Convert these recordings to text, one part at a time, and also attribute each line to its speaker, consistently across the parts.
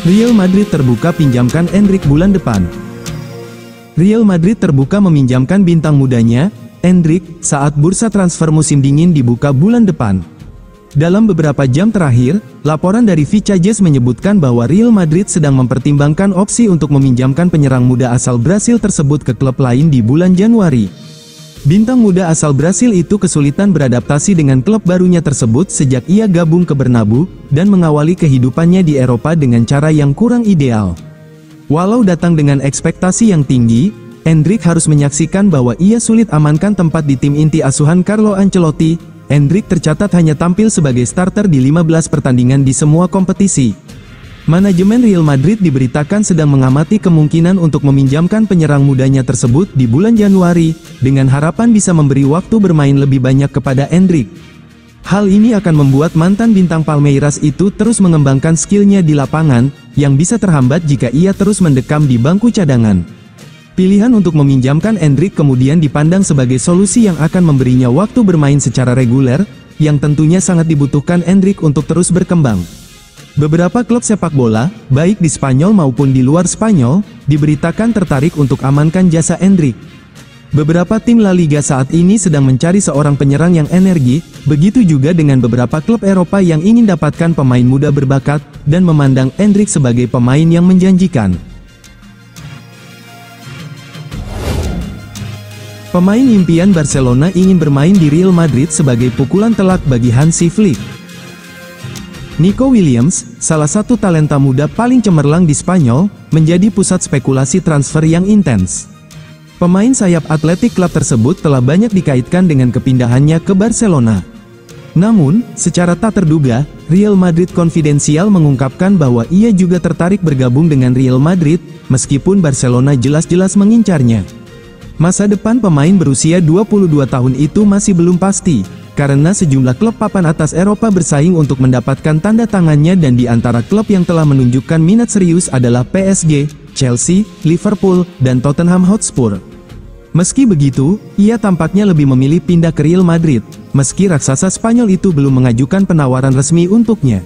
Speaker 1: Real Madrid terbuka pinjamkan Endrick bulan depan. Real Madrid terbuka meminjamkan bintang mudanya, Endrick, saat bursa transfer musim dingin dibuka bulan depan. Dalam beberapa jam terakhir, laporan dari Vicajes menyebutkan bahwa Real Madrid sedang mempertimbangkan opsi untuk meminjamkan penyerang muda asal Brasil tersebut ke klub lain di bulan Januari. Bintang muda asal Brasil itu kesulitan beradaptasi dengan klub barunya tersebut sejak ia gabung ke Bernabeu, dan mengawali kehidupannya di Eropa dengan cara yang kurang ideal. Walau datang dengan ekspektasi yang tinggi, Endrick harus menyaksikan bahwa ia sulit amankan tempat di tim inti asuhan Carlo Ancelotti. Endrick tercatat hanya tampil sebagai starter di 15 pertandingan di semua kompetisi. Manajemen Real Madrid diberitakan sedang mengamati kemungkinan untuk meminjamkan penyerang mudanya tersebut di bulan Januari, dengan harapan bisa memberi waktu bermain lebih banyak kepada Endrick. Hal ini akan membuat mantan bintang Palmeiras itu terus mengembangkan skillnya di lapangan, yang bisa terhambat jika ia terus mendekam di bangku cadangan. Pilihan untuk meminjamkan Endrick kemudian dipandang sebagai solusi yang akan memberinya waktu bermain secara reguler, yang tentunya sangat dibutuhkan Endrick untuk terus berkembang. Beberapa klub sepak bola, baik di Spanyol maupun di luar Spanyol, diberitakan tertarik untuk amankan jasa Endrick. Beberapa tim La Liga saat ini sedang mencari seorang penyerang yang energi, begitu juga dengan beberapa klub Eropa yang ingin dapatkan pemain muda berbakat, dan memandang Endrick sebagai pemain yang menjanjikan. Pemain impian Barcelona ingin bermain di Real Madrid sebagai pukulan telak bagi Hansi Flick. Nico Williams, salah satu talenta muda paling cemerlang di Spanyol, menjadi pusat spekulasi transfer yang intens. Pemain sayap Athletic Club tersebut telah banyak dikaitkan dengan kepindahannya ke Barcelona. Namun, secara tak terduga, Real Madrid Konfidensial mengungkapkan bahwa ia juga tertarik bergabung dengan Real Madrid, meskipun Barcelona jelas-jelas mengincarnya. Masa depan pemain berusia 22 tahun itu masih belum pasti, karena sejumlah klub papan atas Eropa bersaing untuk mendapatkan tanda tangannya, dan di antara klub yang telah menunjukkan minat serius adalah PSG, Chelsea, Liverpool, dan Tottenham Hotspur. Meski begitu, ia tampaknya lebih memilih pindah ke Real Madrid, meski raksasa Spanyol itu belum mengajukan penawaran resmi untuknya.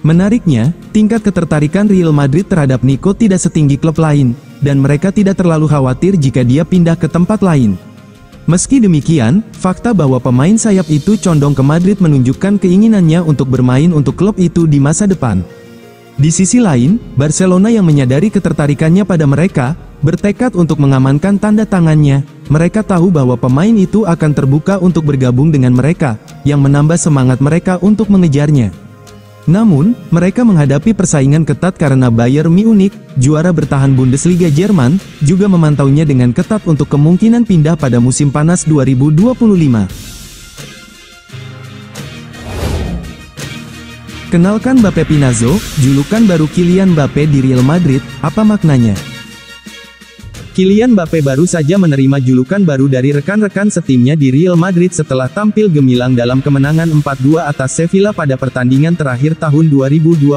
Speaker 1: Menariknya, tingkat ketertarikan Real Madrid terhadap Nico tidak setinggi klub lain, dan mereka tidak terlalu khawatir jika dia pindah ke tempat lain. Meski demikian, fakta bahwa pemain sayap itu condong ke Madrid menunjukkan keinginannya untuk bermain untuk klub itu di masa depan. Di sisi lain, Barcelona yang menyadari ketertarikannya pada mereka, bertekad untuk mengamankan tanda tangannya. Mereka tahu bahwa pemain itu akan terbuka untuk bergabung dengan mereka, yang menambah semangat mereka untuk mengejarnya. Namun, mereka menghadapi persaingan ketat karena Bayern Munich, juara bertahan Bundesliga Jerman, juga memantaunya dengan ketat untuk kemungkinan pindah pada musim panas 2025. Kenalkan Mbappé Pinazzo, julukan baru Kylian Mbappé di Real Madrid, apa maknanya? Kylian Mbappé baru saja menerima julukan baru dari rekan-rekan setimnya di Real Madrid setelah tampil gemilang dalam kemenangan 4-2 atas Sevilla pada pertandingan terakhir tahun 2024.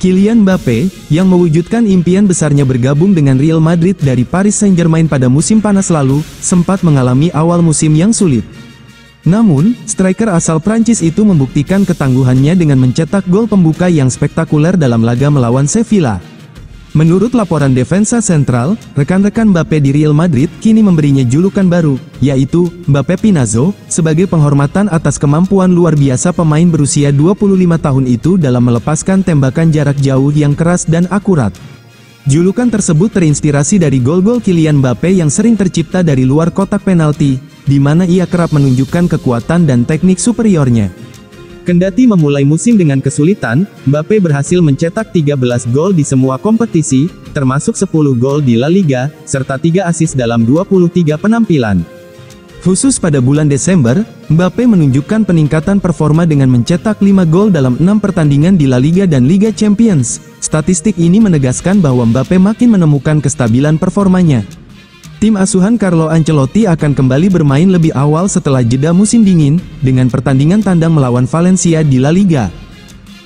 Speaker 1: Kylian Mbappé, yang mewujudkan impian besarnya bergabung dengan Real Madrid dari Paris Saint-Germain pada musim panas lalu, sempat mengalami awal musim yang sulit. Namun, striker asal Prancis itu membuktikan ketangguhannya dengan mencetak gol pembuka yang spektakuler dalam laga melawan Sevilla. Menurut laporan Defensa Central, rekan-rekan Mbappé di Real Madrid kini memberinya julukan baru, yaitu Mbappé Pinazzo, sebagai penghormatan atas kemampuan luar biasa pemain berusia 25 tahun itu dalam melepaskan tembakan jarak jauh yang keras dan akurat. Julukan tersebut terinspirasi dari gol-gol Kylian Mbappé yang sering tercipta dari luar kotak penalti, di mana ia kerap menunjukkan kekuatan dan teknik superiornya. Kendati memulai musim dengan kesulitan, Mbappé berhasil mencetak 13 gol di semua kompetisi, termasuk 10 gol di La Liga, serta 3 assist dalam 23 penampilan. Khusus pada bulan Desember, Mbappé menunjukkan peningkatan performa dengan mencetak 5 gol dalam 6 pertandingan di La Liga dan Liga Champions. Statistik ini menegaskan bahwa Mbappé makin menemukan kestabilan performanya. Tim asuhan Carlo Ancelotti akan kembali bermain lebih awal setelah jeda musim dingin, dengan pertandingan tandang melawan Valencia di La Liga.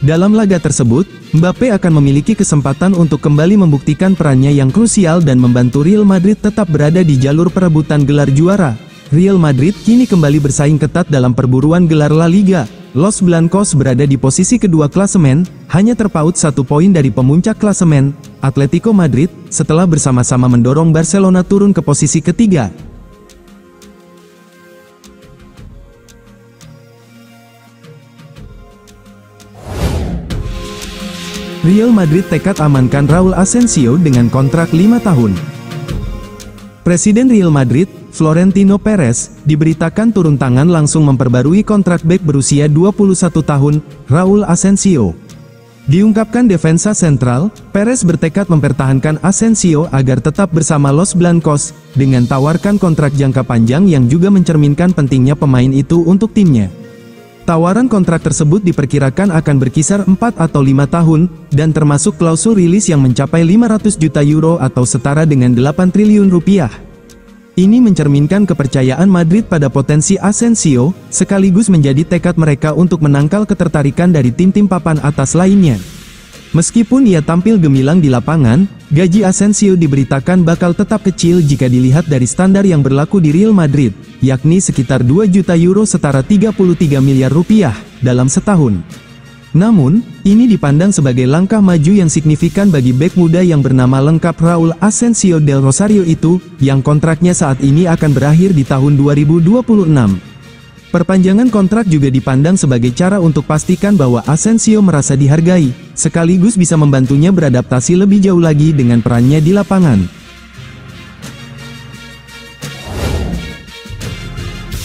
Speaker 1: Dalam laga tersebut, Mbappé akan memiliki kesempatan untuk kembali membuktikan perannya yang krusial dan membantu Real Madrid tetap berada di jalur perebutan gelar juara. Real Madrid kini kembali bersaing ketat dalam perburuan gelar La Liga. Los Blancos berada di posisi kedua klasemen, hanya terpaut 1 poin dari pemuncak klasemen, Atletico Madrid, setelah bersama-sama mendorong Barcelona turun ke posisi ketiga. Real Madrid tekad amankan Raul Asensio dengan kontrak 5 tahun. Presiden Real Madrid, Florentino Perez, diberitakan turun tangan langsung memperbarui kontrak bek berusia 21 tahun, Raul Asensio. Diungkapkan defensa sentral, Perez bertekad mempertahankan Asensio agar tetap bersama Los Blancos, dengan tawarkan kontrak jangka panjang yang juga mencerminkan pentingnya pemain itu untuk timnya. Tawaran kontrak tersebut diperkirakan akan berkisar 4 atau 5 tahun, dan termasuk klausul rilis yang mencapai 500 juta euro atau setara dengan 8 triliun rupiah. Ini mencerminkan kepercayaan Madrid pada potensi Asensio, sekaligus menjadi tekad mereka untuk menangkal ketertarikan dari tim-tim papan atas lainnya. Meskipun ia tampil gemilang di lapangan, gaji Asensio diberitakan bakal tetap kecil jika dilihat dari standar yang berlaku di Real Madrid, yakni sekitar 2 juta euro setara 33 miliar rupiah, dalam setahun. Namun, ini dipandang sebagai langkah maju yang signifikan bagi bek muda yang bernama lengkap Raul Asensio del Rosario itu, yang kontraknya saat ini akan berakhir di tahun 2026. Perpanjangan kontrak juga dipandang sebagai cara untuk pastikan bahwa Asensio merasa dihargai, sekaligus bisa membantunya beradaptasi lebih jauh lagi dengan perannya di lapangan.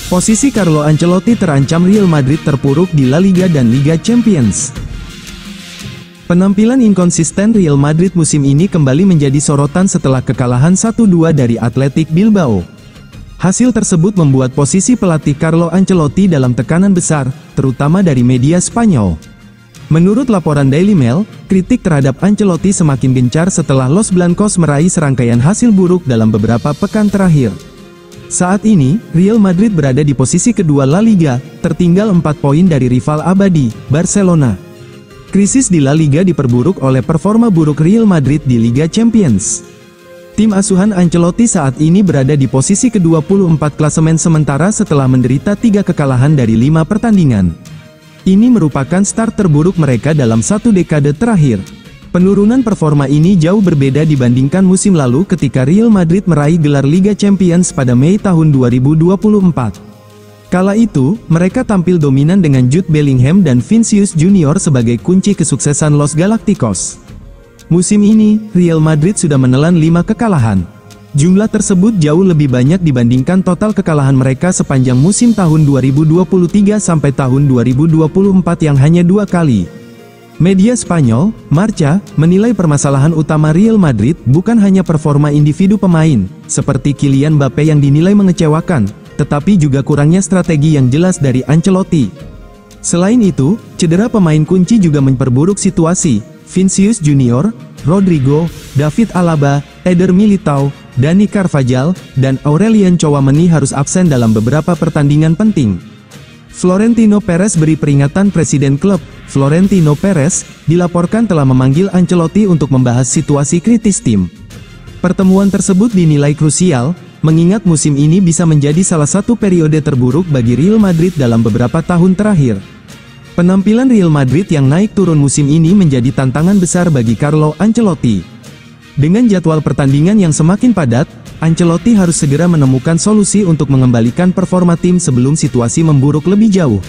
Speaker 1: Posisi Carlo Ancelotti terancam Real Madrid terpuruk di La Liga dan Liga Champions. Penampilan inkonsisten Real Madrid musim ini kembali menjadi sorotan setelah kekalahan 1-2 dari Athletic Bilbao. Hasil tersebut membuat posisi pelatih Carlo Ancelotti dalam tekanan besar, terutama dari media Spanyol. Menurut laporan Daily Mail, kritik terhadap Ancelotti semakin gencar setelah Los Blancos meraih serangkaian hasil buruk dalam beberapa pekan terakhir. Saat ini, Real Madrid berada di posisi kedua La Liga, tertinggal 4 poin dari rival abadi, Barcelona. Krisis di La Liga diperburuk oleh performa buruk Real Madrid di Liga Champions. Tim asuhan Ancelotti saat ini berada di posisi ke-24 klasemen sementara setelah menderita 3 kekalahan dari 5 pertandingan. Ini merupakan start terburuk mereka dalam 1 dekade terakhir. Penurunan performa ini jauh berbeda dibandingkan musim lalu ketika Real Madrid meraih gelar Liga Champions pada Mei tahun 2024. Kala itu, mereka tampil dominan dengan Jude Bellingham dan Vinicius Junior sebagai kunci kesuksesan Los Galacticos. Musim ini, Real Madrid sudah menelan 5 kekalahan. Jumlah tersebut jauh lebih banyak dibandingkan total kekalahan mereka sepanjang musim tahun 2023 sampai tahun 2024 yang hanya 2 kali. Media Spanyol, Marca, menilai permasalahan utama Real Madrid bukan hanya performa individu pemain, seperti Kylian Mbappe yang dinilai mengecewakan, tetapi juga kurangnya strategi yang jelas dari Ancelotti. Selain itu, cedera pemain kunci juga memperburuk situasi. Vinicius Junior, Rodrigo, David Alaba, Eder Militao, Dani Carvajal, dan Aurelien Tchouameni harus absen dalam beberapa pertandingan penting. Florentino Perez beri peringatan. Presiden klub, Florentino Perez, dilaporkan telah memanggil Ancelotti untuk membahas situasi kritis tim. Pertemuan tersebut dinilai krusial, mengingat musim ini bisa menjadi salah satu periode terburuk bagi Real Madrid dalam beberapa tahun terakhir. Penampilan Real Madrid yang naik turun musim ini menjadi tantangan besar bagi Carlo Ancelotti. Dengan jadwal pertandingan yang semakin padat, Ancelotti harus segera menemukan solusi untuk mengembalikan performa tim sebelum situasi memburuk lebih jauh.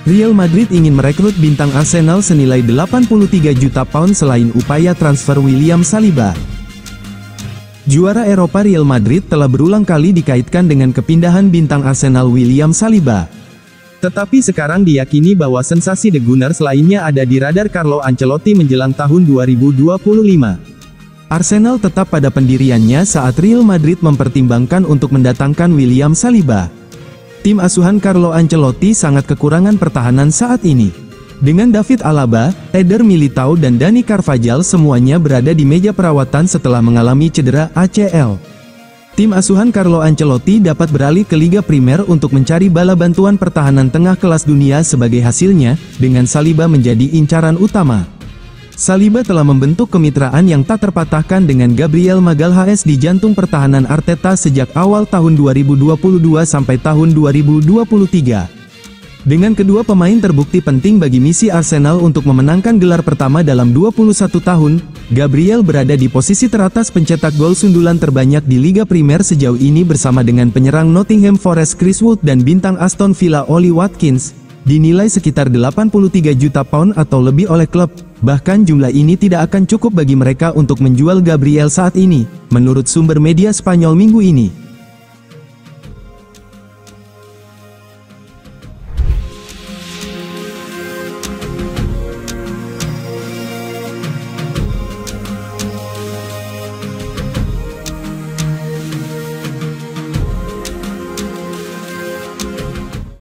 Speaker 1: Real Madrid ingin merekrut bintang Arsenal senilai 83 juta pound selain upaya transfer William Saliba. Juara Eropa Real Madrid telah berulang kali dikaitkan dengan kepindahan bintang Arsenal William Saliba. Tetapi sekarang diyakini bahwa sensasi The Gunners lainnya ada di radar Carlo Ancelotti menjelang tahun 2025. Arsenal tetap pada pendiriannya saat Real Madrid mempertimbangkan untuk mendatangkan William Saliba. Tim asuhan Carlo Ancelotti sangat kekurangan pertahanan saat ini. Dengan David Alaba, Eder Militao dan Dani Carvajal semuanya berada di meja perawatan setelah mengalami cedera ACL. Tim asuhan Carlo Ancelotti dapat beralih ke Liga Primer untuk mencari bala bantuan pertahanan tengah kelas dunia sebagai hasilnya, dengan Saliba menjadi incaran utama. Saliba telah membentuk kemitraan yang tak terpatahkan dengan Gabriel Magalhaes di jantung pertahanan Arteta sejak awal tahun 2022 sampai tahun 2023. Dengan kedua pemain terbukti penting bagi misi Arsenal untuk memenangkan gelar pertama dalam 21 tahun, Gabriel berada di posisi teratas pencetak gol sundulan terbanyak di Liga Primer sejauh ini bersama dengan penyerang Nottingham Forest Chris Wood dan bintang Aston Villa Ollie Watkins, dinilai sekitar 83 juta pound atau lebih oleh klub. Bahkan jumlah ini tidak akan cukup bagi mereka untuk menjual Gabriel saat ini, menurut sumber media Spanyol minggu ini.